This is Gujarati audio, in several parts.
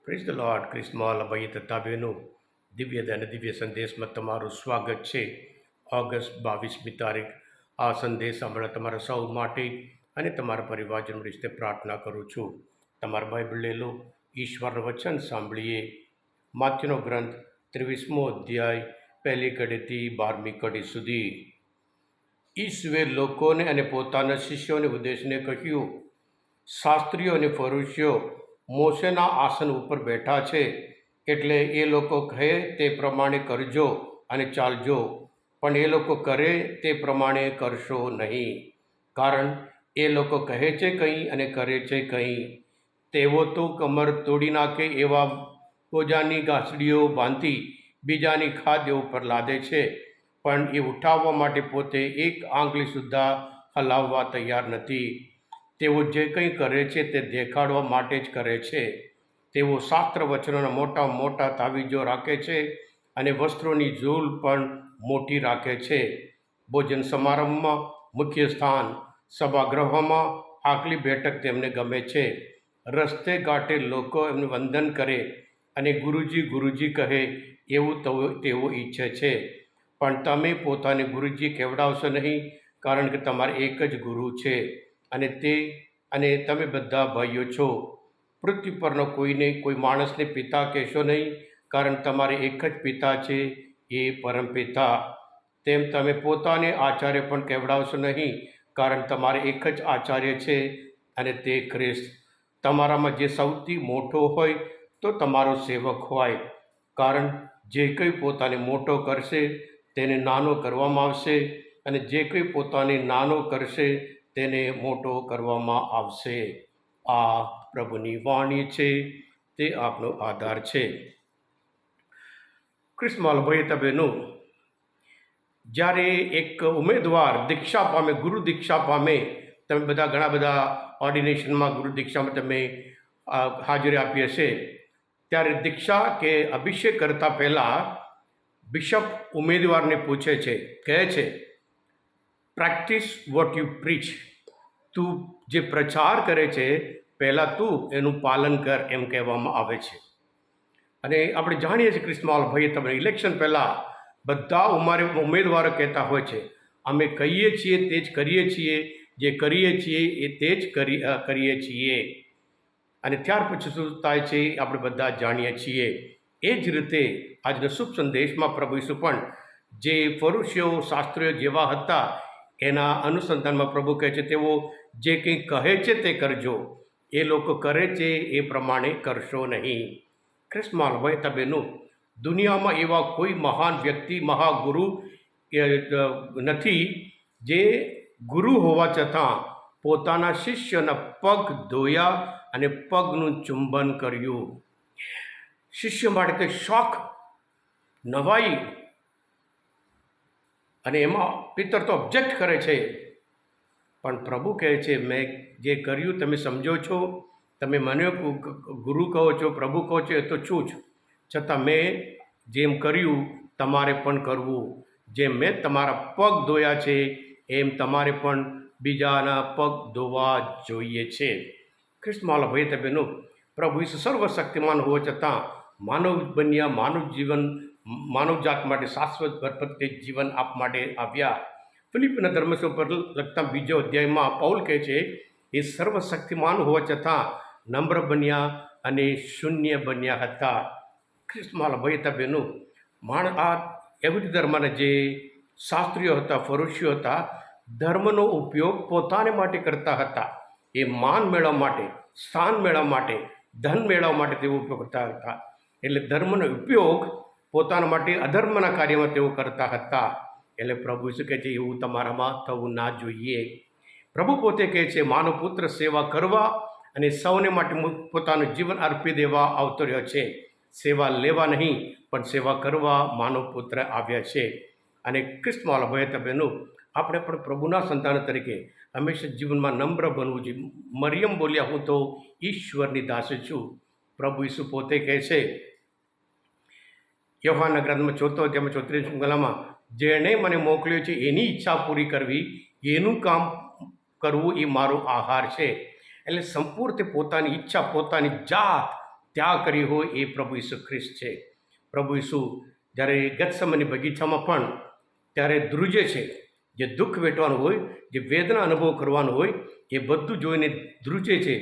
Praise the lord. ક્રિસ્મોલ ભાઈ તથા બહેનો, દિવ્ય અને દિવ્ય સંદેશમાં તમારું સ્વાગત છે. ઓગસ્ટ 22મી તારીખ. આ સંદેશ સાંભળવા તમારા સૌ માટે અને તમારા પરિવારજનો રીતે પ્રાર્થના કરું છું. તમારા બાઇબલ લઈ લો, ઈશ્વરનું વચન સાંભળીએ. માથ્યુનો ગ્રંથ 23મો અધ્યાય 1લી કડીથી 12મી કડી સુધી. ઈસુએ લોકોને અને પોતાના શિષ્યોને ઉદ્દેશને કહ્યું, શાસ્ત્રીઓ અને ફરીસીઓ મોશેના આસન ઉપર બેઠા છે, એટલે એ લોકો કહે તે પ્રમાણે કરજો અને ચાલજો, પણ એ લોકો કરે તે પ્રમાણે કરશો નહીં. કારણ એ લોકો કહે છે કંઈ અને કરે છે કંઈ. તેઓ તો કમર તોડી નાખે એવા બોજાની ગાંસડીઓ બાંધી બીજાની ખાદ્ય ઉપર લાદે છે, પણ એ ઉઠાવવા માટે પોતે એક આંગળી સુદ્ધા હલાવવા તૈયાર નથી. તેઓ જે કંઈ કરે છે તે દેખાડવા માટે જ કરે છે. તેઓ શાસ્ત્ર વચનોના મોટા મોટા તાવીજો રાખે છે અને વસ્ત્રોની ઝૂલ પણ મોટી રાખે છે. ભોજન સમારંભમાં મુખ્ય સ્થાન, સભાગૃહોમાં આગલી બેઠક તેમને ગમે છે. રસ્તે ઘાટે લોકો એમને વંદન કરે અને ગુરુજી ગુરુજી કહે એવું તેઓ ઈચ્છે છે. પણ તમે પોતાને ગુરુજી કહેવડાવશો નહીં, કારણ કે તમારે એક જ ગુરુ છે અને તમે બધા ભાઈઓ છો. પૃથ્વી પરનો કોઈ માણસને પિતા કહેશો નહીં, કારણ તમારે એક જ પિતા છે, એ પરમપિતા. તેમ તમે પોતાને આચાર્ય પણ કહેવડાવશો નહીં, કારણ તમારે એક જ આચાર્ય છે અને તે ખ્રિસ્ત. તમારામાં જે સૌથી મોટો હોય તો તમારો સેવક હોય. કારણ જે કંઈ પોતાને મોટો કરશે તેને નાનો કરવામાં આવશે, અને જે કંઈ પોતાને નાનો કરશે તેને મોટો કરવામાં આવશે. આ પ્રભુની વાણી છે, તે આપનો આધાર છે. ક્રિસ્મોલ ભાઈ બહેનો, જ્યારે એક ઉમેદવાર દીક્ષા પામે, ગુરુ દીક્ષા પામે, તમે બધા ઘણા બધા ઓર્ડિનેશનમાં ગુરુ દીક્ષામાં તમે હાજરી આપી હશે, ત્યારે દીક્ષા કે અભિષેક કરતાં પહેલાં બિશપ ઉમેદવારને પૂછે છે, કહે છે, પ્રેક્ટિસ વોટ યુ પ્રીચ. તું જે પ્રચાર કરે છે પહેલાં તું એનું પાલન કર, એમ કહેવામાં આવે છે. અને આપણે જાણીએ છીએ ક્રિસ્મોલ ભાઈ, તમે ઇલેક્શન પહેલાં બધા ઉમેદવારો કહેતા હોય છે, અમે કહીએ છીએ તે જ કરીએ છીએ, જે કરીએ છીએ એ તે જ કરીએ છીએ. અને ત્યાર પછી શું થાય છે આપણે બધા જાણીએ છીએ. એ જ રીતે આજના શુભ સંદેશમાં પ્રભુ ઈસુ પણ જે ફરીસીઓ શાસ્ત્રીઓ જેવા હતા એના અનુસંધાનમાં પ્રભુ કહે છે, તેઓ જે કંઈ કહે છે તે કરજો, એ લોકો કરે છે એ પ્રમાણે કરશો નહીં. ક્રિસ્મોલ ભાઈ બહેનો, દુનિયામાં એવા કોઈ મહાન વ્યક્તિ, મહાગુરુ નથી જે ગુરુ હોવા છતાં પોતાના શિષ્યના પગ ધોયા અને પગનું ચુંબન કર્યું. શિષ્ય માટે તે શોખ, નવાઈ, અને એમાં પિતર તો ઓબ્જેક્ટ કરે છે. પણ પ્રભુ કહે છે, મેં જે કર્યું તમે સમજો છો, તમે મને ગુરુ કહો છો, પ્રભુ કહો છો, એ તો છું જ, છતાં મેં જેમ કર્યું તમારે પણ કરવું. જેમ મેં તમારા પગ ધોયા છે એમ તમારે પણ બીજાના પગ ધોવા જોઈએ છે. ક્રિસ્મોલ ભાઈ બહેનો, પ્રભુ ઈસુ સર્વશક્તિમાન હોવા છતાં માનવ બન્યા, માનવજાત માટે શાશ્વત પ્રત્યે જીવન આપવા માટે આવ્યા. ફિલિપીના ધર્મશ ઉપર લખતા 2 અધ્યાયમાં પૌલ કહે છે, એ સર્વશક્તિમાન હોવા છતાં નમ્ર બન્યા અને શૂન્ય બન્યા હતા. ક્રિસ્મોલ ભાઈ બહેનો, આ યહૂદી ધર્મના જે શાસ્ત્રીઓ હતા, ફરીસીઓ હતા, ધર્મનો ઉપયોગ પોતાને માટે કરતા હતા. એ માન મેળવવા માટે, સ્થાન મેળવવા માટે, ધન મેળવવા માટે તેઓ ઉપયોગ કરતા હતા. એટલે ધર્મનો ઉપયોગ પોતાના માટે અધર્મના કાર્યમાં તેઓ કરતા હતા. એટલે પ્રભુ શું કહે છે, એવું તમારામાં થવું ના જોઈએ. પ્રભુ પોતે કહે છે, માનવ પુત્ર સેવા કરવા અને સૌને માટે પોતાનું જીવન અર્પી દેવા આવતો રહ્યો છે. સેવા લેવા નહીં, પણ સેવા કરવા માનવ પુત્ર આવ્યા છે. અને ક્રિસ્મોલ ભાઈ બહેનો, આપણે પણ પ્રભુના સંતાન તરીકે હંમેશા જીવનમાં નમ્ર બનવું જોઈએ. મરિયમ બોલ્યા, હું તો ઈશ્વરની દાસી છું. પ્રભુ ઈસુ પોતે કહે છે, યોહાનના ગ્રંથમાં 4 અધ્યાયમાં 34 કલમમાં, જેણે મને મોકલ્યો છે એની ઈચ્છા પૂરી કરવી, એનું કામ કરવું એ મારો આહાર છે. એટલે સંપૂર્ણ પોતાની ઈચ્છા, પોતાની જાત ત્યાગ કરી હોય એ પ્રભુ ઈસુ ખ્રિસ્ત છે. પ્રભુ ઈસુ જ્યારે ગેત્સેમની બગીચામાં પણ ત્યારે ધ્રુજે છે. જે દુઃખ વેઠવાનું હોય, જે વેદના અનુભવ કરવાનું હોય, એ બધું જોઈને ધ્રુજે છે.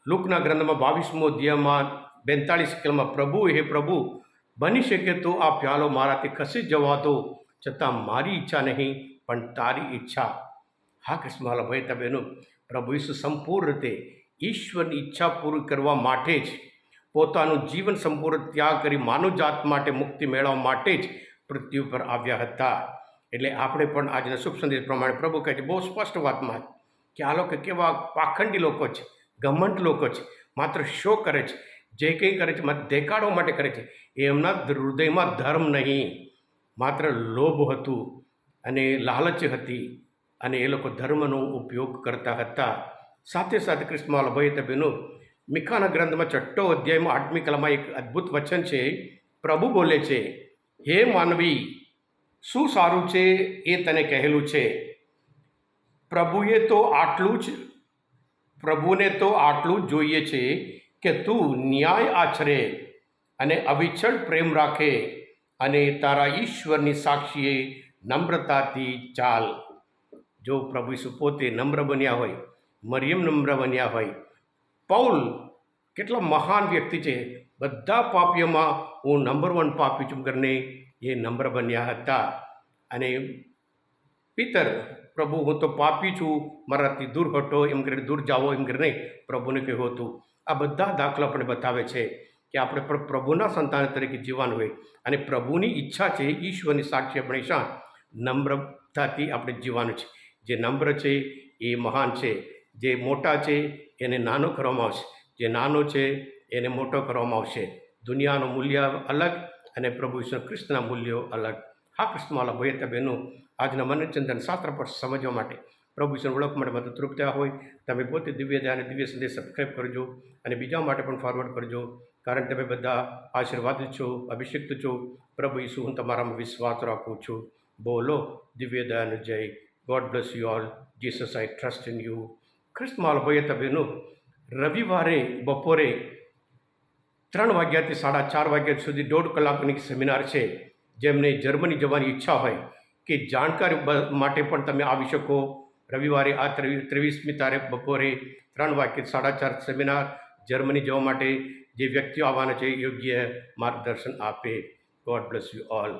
લૂકના ગ્રંથમાં 22મો અધ્યાયમાં 42 કલમમાં પ્રભુ, હે પ્રભુ, બની શકે તો આ પ્યાલો મારાથી ખસી જવા દો, છતાં મારી ઈચ્છા નહીં પણ તારી ઈચ્છા. હા કૃષ્ણવાલા ભાઈ તબેનો, પ્રભુ ઈસુ સંપૂર્ણ રીતે ઈશ્વરની ઈચ્છા પૂરી કરવા માટે જ પોતાનું જીવન સંપૂર્ણ ત્યાગ કરી માનવજાત માટે મુક્તિ મેળવવા માટે જ પૃથ્વી પર આવ્યા હતા. એટલે આપણે પણ આજના શુભ સંદેશ પ્રમાણે પ્રભુ કહે છે બહુ સ્પષ્ટ વાતમાં કે આ લોકો કેવા પાખંડી લોકો છે, ઘમંડ લોકો છે, માત્ર શો કરે છે, જે કંઈ કરે છે માત્ર દેખાડવા માટે કરે છે. એમના હૃદયમાં ધર્મ નહીં, માત્ર લોભ હતું અને લાલચ હતી, અને એ લોકો ધર્મનો ઉપયોગ કરતા હતા. સાથે સાથે કૃષ્ણવાલા ભાઈ તબેનો, મીકાના ગ્રંથમાં 6 અધ્યાયમાં 8મી કલમમાં એક અદ્ભુત વચન છે. પ્રભુ બોલે છે, હે માનવી, શું સારું છે એ તને કહેલું છે. પ્રભુને તો આટલું જ જોઈએ છે કે તું ન્યાય આચરે અને અવિચળ પ્રેમ રાખે અને તારા ઈશ્વરની સાક્ષીએ નમ્રતાથી ચાલ. જો પ્રભુ ઈસુ પોતે નમ્ર બન્યા હોય, મરિયમ નમ્ર બન્યા હોય, પૌલ કેટલા મહાન વ્યક્તિ છે, બધા પાપીઓમાં હું નંબર 1 પાપી છું કરીને એ નમ્ર બન્યા હતા. અને પિતર, પ્રભુ હું તો પાપી છું, મારાથી દૂર હટો એમ કરીને, દૂર જાઓ એમ કરીને પ્રભુને કહ્યું હતું. આ બધા દાખલા આપણે બતાવે છે કે આપણે પણ પ્રભુના સંતાન તરીકે જીવવાનું હોય, અને પ્રભુની ઈચ્છા છે ઈશ્વરની સાક્ષી હંમેશા નમ્રતાથી આપણે જીવવાનું છે. જે નમ્ર છે એ મહાન છે, જે મોટા છે એને નાનો કરવામાં આવશે, જે નાનો છે એને મોટો કરવામાં આવશે. દુનિયાનું મૂલ્ય અલગ અને પ્રભુ ઈસુ ખ્રિસ્તના મૂલ્યો અલગ. હા કૃષ્ણવાલા ભાઈ બહેનો, આજના મનોચિંતન શાસ્ત્ર પર સમજવા માટે, પ્રભુ ઈસુને ઓળખવા માટે મદદરૂપ થયા હોય, તમે પોતે દિવ્ય ધ્યાન અને દિવ્ય સંદેશ સબસ્ક્રાઈબ કરજો અને બીજા માટે પણ ફોરવર્ડ કરજો, કારણ તમે બધા આશીર્વાદિત છો, અભિષિક્ત છો. પ્રભુ ઈસુ, હું તમારામાં વિશ્વાસ રાખું છું. બોલો દિવ્ય દયાનો જય. God bless you all. Jesus I trust in you. કૃષ્ણવાલા ભાઈ બહેનો, રવિવારે બપોરે 3 વાગ્યાથી 4:30 વાગ્યા સુધી 1.5 કલાકની સેમિનાર છે. જેમને જર્મની જવાની ઈચ્છા હોય કે જાણકારી માટે પણ તમે આવી શકો. રવિવારે આ 23મી તારીખ બપોરે 3 વાગ્યે 4:30 સેમિનાર. જર્મની જવા માટે જે વ્યક્તિઓ આવવાના છે યોગ્ય માર્ગદર્શન આપે. God bless you all.